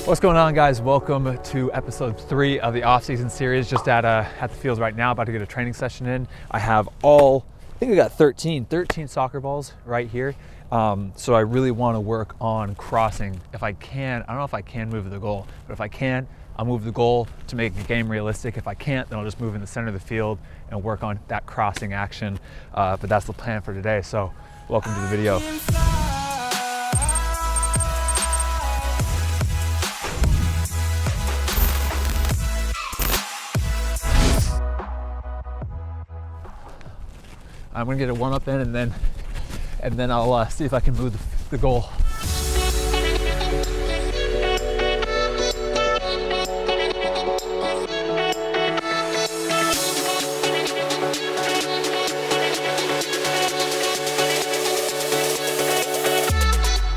What's going on, guys? Welcome to episode 3 of the off-season series. Just at the field right now, about to get a training session in. I have I think I got 13 soccer balls right here. So I really want to work on crossing. If I can, I don't know if I can move the goal, but if I can, I'll move the goal to make the game realistic. If I can't, then I'll just move in the center of the field and work on that crossing action. But that's the plan for today. So welcome to the video. I'm gonna get a warm up in, and then I'll see if I can move the goal.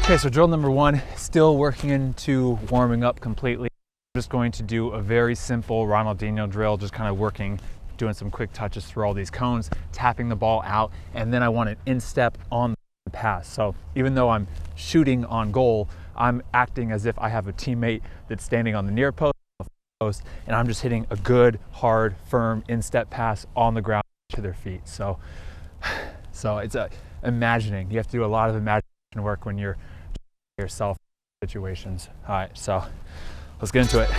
Okay, so drill number 1, still working into warming up completely. I'm just going to do a very simple Ronaldinho drill, just kind of doing some quick touches through all these cones, tapping the ball out, and then I want an instep on the pass. So even though I'm shooting on goal, I'm acting as if I have a teammate that's standing on the near post, and I'm just hitting a good, hard, firm instep pass on the ground to their feet. So it's imagining. You have to do a lot of imagination work when you're yourself situations. All right, so let's get into it.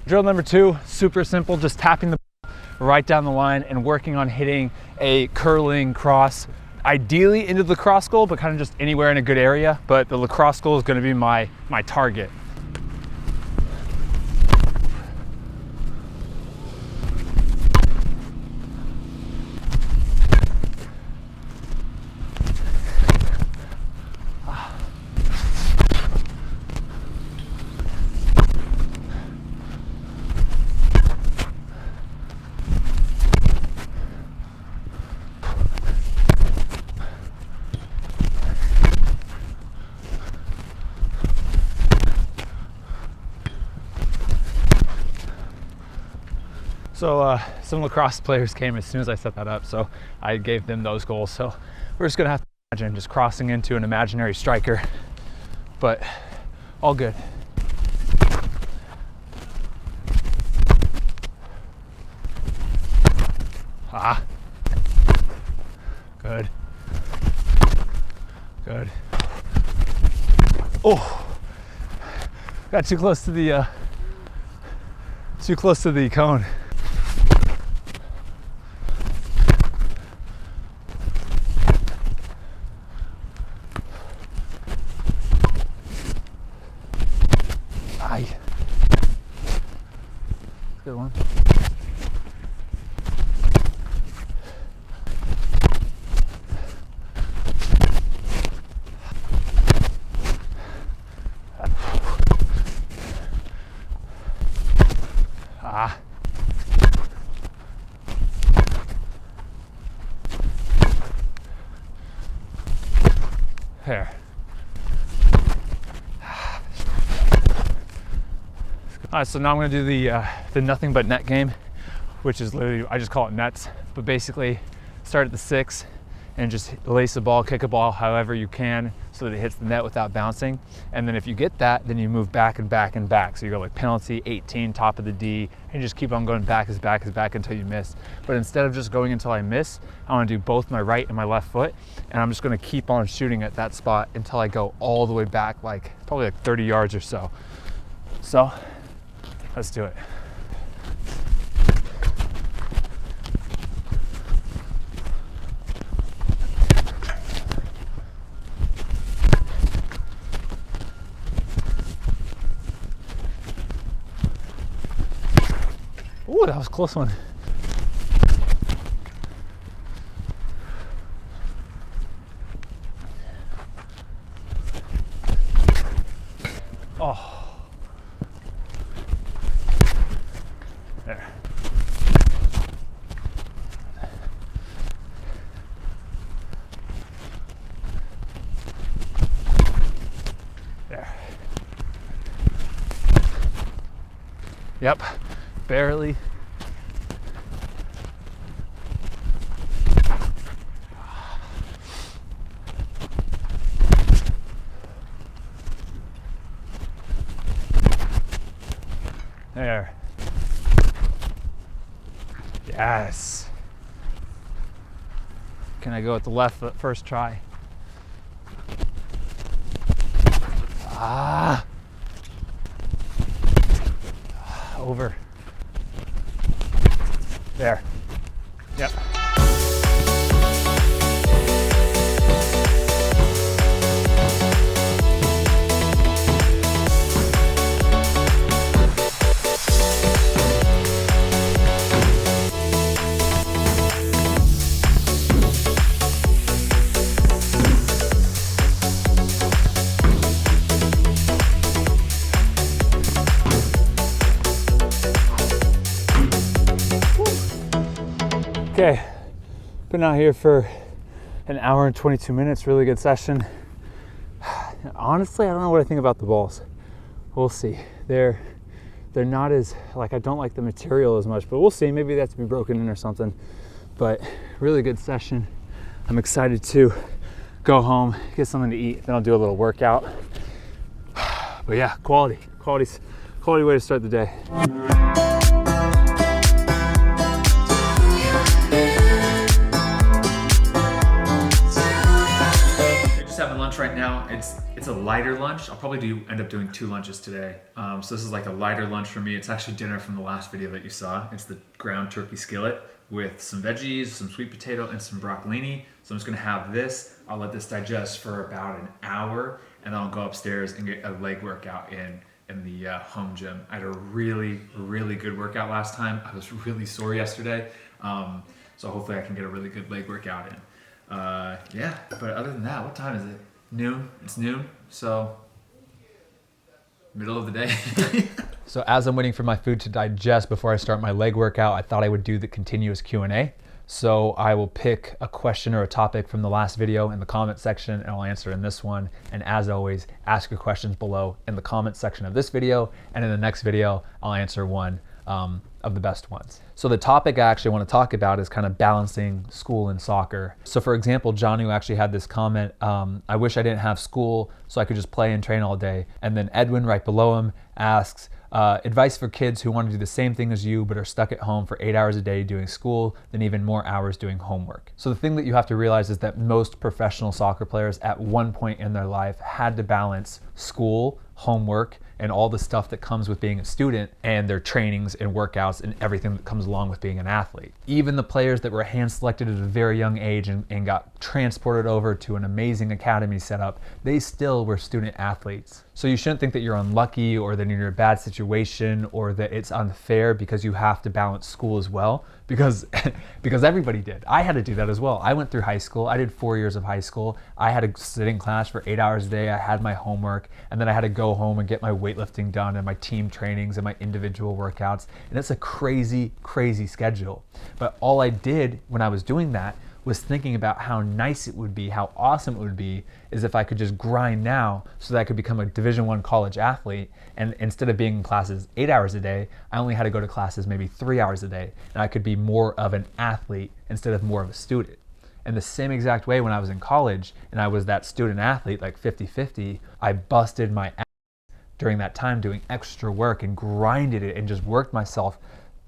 Drill number 2, super simple, just tapping the ball right down the line and working on hitting a curling cross, ideally into the cross goal, but kind of just anywhere in a good area. But the lacrosse goal is going to be my target. So some lacrosse players came as soon as I set that up, so I gave them those goals. So we're just gonna have to imagine just crossing into an imaginary striker, but all good. Good. Good. Oh, got too close to the cone. Good one. There. All right, so now I'm gonna do the nothing but net game, which is literally, I just call it nets, but basically start at the 6 and just lace a ball, kick a ball however you can so that it hits the net without bouncing. And then if you get that, then you move back and back and back. So you go like penalty, 18, top of the D, and you just keep on going back until you miss. But instead of just going until I miss, I wanna do both my right and my left foot, and I'm just gonna keep on shooting at that spot until I go all the way back, like probably like 30 yards or so. So let's do it. Ooh, that was a close one. Oh. There. There. Yep, barely. There. Yes. Can I go with the left foot first try? Ah. Over. There. Yep. Okay, been out here for an hour and 22 minutes, really good session. Honestly, I don't know what I think about the balls. We'll see. They're not as, like, I don't like the material as much, but we'll see. Maybe they have to be broken in or something. But really good session. I'm excited to go home, get something to eat, then I'll do a little workout. But yeah, quality way to start the day. Having lunch right now. It's a lighter lunch. I'll probably end up doing 2 lunches today. So this is like a lighter lunch for me. It's actually dinner from the last video that you saw. It's the ground turkey skillet with some veggies, some sweet potato, and some broccolini. So I'm just gonna have this. I'll let this digest for about an hour, and then I'll go upstairs and get a leg workout in the home gym. I had a really good workout last time. I was really sore yesterday. So hopefully I can get a really good leg workout in. Yeah, but other than that, what time is it? Noon? It's noon, so middle of the day. So as I'm waiting for my food to digest before I start my leg workout, I thought I would do the continuous Q&A. So I will pick a question or a topic from the last video in the comment section, and I'll answer in this one. And as always, ask your questions below in the comment section of this video, and in the next video, I'll answer one of the best ones. So the topic I actually want to talk about is kind of balancing school and soccer. So for example, Johnny actually had this comment, I wish I didn't have school so I could just play and train all day. And then Edwin right below him asks, advice for kids who want to do the same thing as you but are stuck at home for 8 hours a day doing school, then even more hours doing homework. So the thing that you have to realize is that most professional soccer players at one point in their life had to balance school, homework, and all the stuff that comes with being a student, and their trainings and workouts and everything that comes along with being an athlete. Even the players that were hand selected at a very young age and got transported over to an amazing academy setup, they still were student athletes. So you shouldn't think that you're unlucky or that you're in a bad situation or that it's unfair because you have to balance school as well, because everybody did. I had to do that as well. I went through high school. I did 4 years of high school. I had to sit in class for 8 hours a day. I had my homework, and then I had to go home and get my weightlifting done and my team trainings and my individual workouts. And it's a crazy schedule. But all I did when I was doing that was thinking about how nice it would be, how awesome it would be, is if I could just grind now so that I could become a Division I college athlete. And instead of being in classes 8 hours a day, I only had to go to classes maybe 3 hours a day. And I could be more of an athlete instead of more of a student. And the same exact way when I was in college and I was that student athlete, like 50-50, I busted my ass during that time doing extra work and grinded it and just worked myself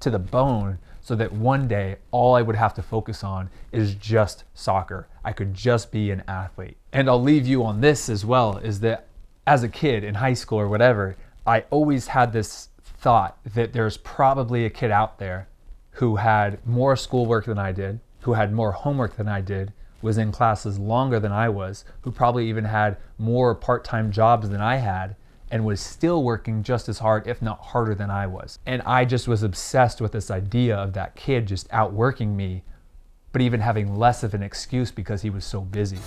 to the bone so that one day all I would have to focus on is just soccer. I could just be an athlete. And I'll leave you on this as well, is that as a kid in high school or whatever, I always had this thought that there's probably a kid out there who had more schoolwork than I did, who had more homework than I did, was in classes longer than I was, who probably even had more part-time jobs than I had, and was still working just as hard, if not harder than I was. And I just was obsessed with this idea of that kid just outworking me, but even having less of an excuse because he was so busy.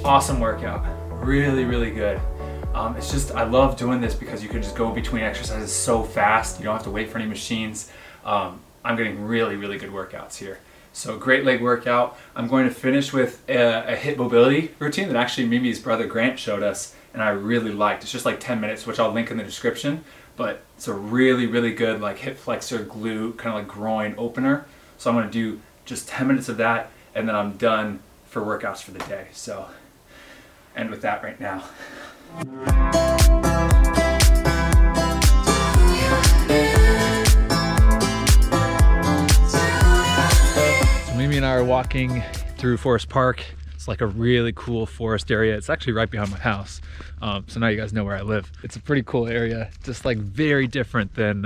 Awesome workout, really good. It's just, I love doing this because you can just go between exercises so fast. You don't have to wait for any machines. I'm getting really good workouts here. So great leg workout. I'm going to finish with a hip mobility routine that actually Mimi's brother Grant showed us and I really liked. It's just like 10 minutes, which I'll link in the description, but it's a really good like hip flexor, glute, kind of like groin opener. So I'm gonna do just 10 minutes of that and then I'm done for workouts for the day. So end with that right now. So Mimi and I are walking through Forest Park. It's like a really cool forest area. It's actually right behind my house. So now you guys know where I live. It's a pretty cool area, just like very different than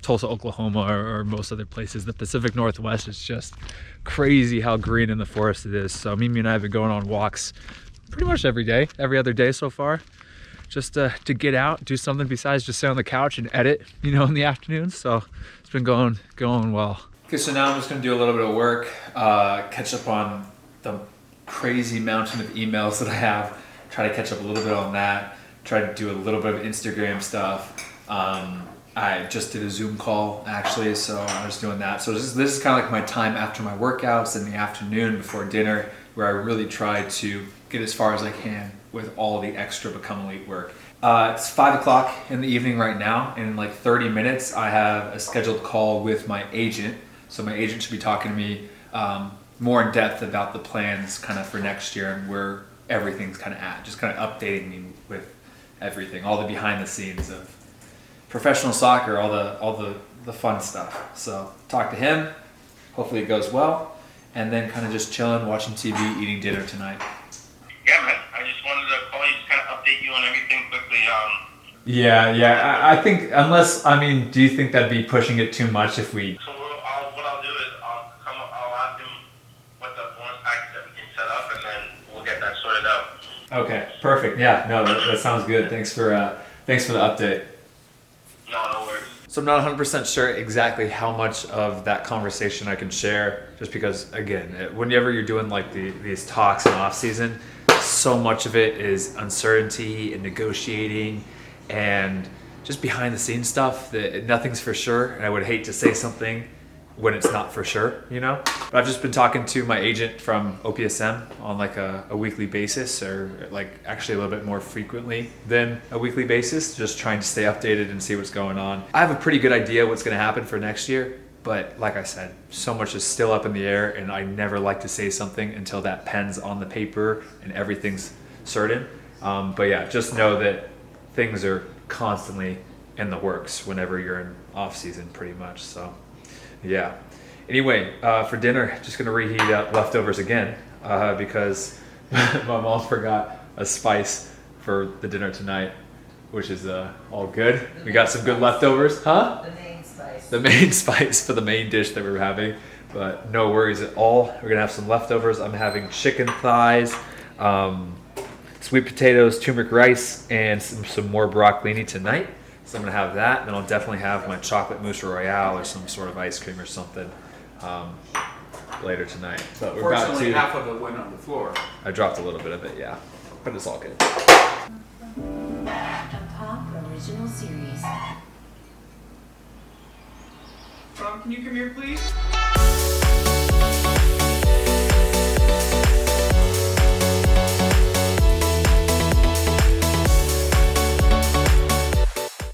Tulsa, Oklahoma or most other places. The Pacific Northwest is just crazy how green in the forest it is. So Mimi and I have been going on walks pretty much every day, every other day so far, just to get out, do something besides just sit on the couch and edit, you know, in the afternoons. So it's been going well. Okay, so now I'm just gonna do a little bit of work, catch up on the crazy mountain of emails that I have, try to catch up a little bit on that, try to do a little bit of Instagram stuff. I just did a Zoom call actually, so I was doing that. So this is kind of like my time after my workouts in the afternoon before dinner, where I really try to get as far as I can with all the extra Become Elite work. It's 5 o'clock in the evening right now, and in like 30 minutes I have a scheduled call with my agent. So my agent should be talking to me more in depth about the plans kind of for next year and where everything's kind of at, just kind of updating me with everything, all the behind the scenes of professional soccer, all the fun stuff. So talk to him, hopefully it goes well, and then kind of just chilling, watching TV, eating dinner tonight. Yeah, man. I just wanted to call you, just kind of update you on everything quickly. Yeah. I think unless, I mean, do you think that'd be pushing it too much if we? So what I'll do is I'll ask him what the bonus package that we can set up, and then we'll get that sorted out. Okay, perfect. Yeah, no, that sounds good. Thanks for the update. No worries. So I'm not 100% sure exactly how much of that conversation I can share, just because, again, whenever you're doing like these talks in off season, so much of it is uncertainty and negotiating and just behind the scenes stuff that nothing's for sure. And I would hate to say something when it's not for sure, you know? But I've just been talking to my agent from OPSM on like a weekly basis, or like actually a little bit more frequently than a weekly basis, just trying to stay updated and see what's going on. I have a pretty good idea what's gonna happen for next year, but like I said, so much is still up in the air, and I never like to say something until that pen's on the paper and everything's certain. But yeah, just know that things are constantly in the works whenever you're in off season pretty much, so. Yeah. Anyway, for dinner, just gonna reheat up leftovers again because my mom forgot a spice for the dinner tonight, which is all good. We got some good leftovers, huh? The main spice. The main spice for the main dish that we were having, but no worries at all. We're gonna have some leftovers. I'm having chicken thighs, sweet potatoes, turmeric rice, and some more broccolini tonight. So I'm gonna have that, and then I'll definitely have my chocolate mousse royale or some sort of ice cream or something later tonight. But we're about Fortunately, to. half of it went on the floor. I dropped a little bit of it, yeah, but it's all good. A Pop Original Series. Can you come here, please?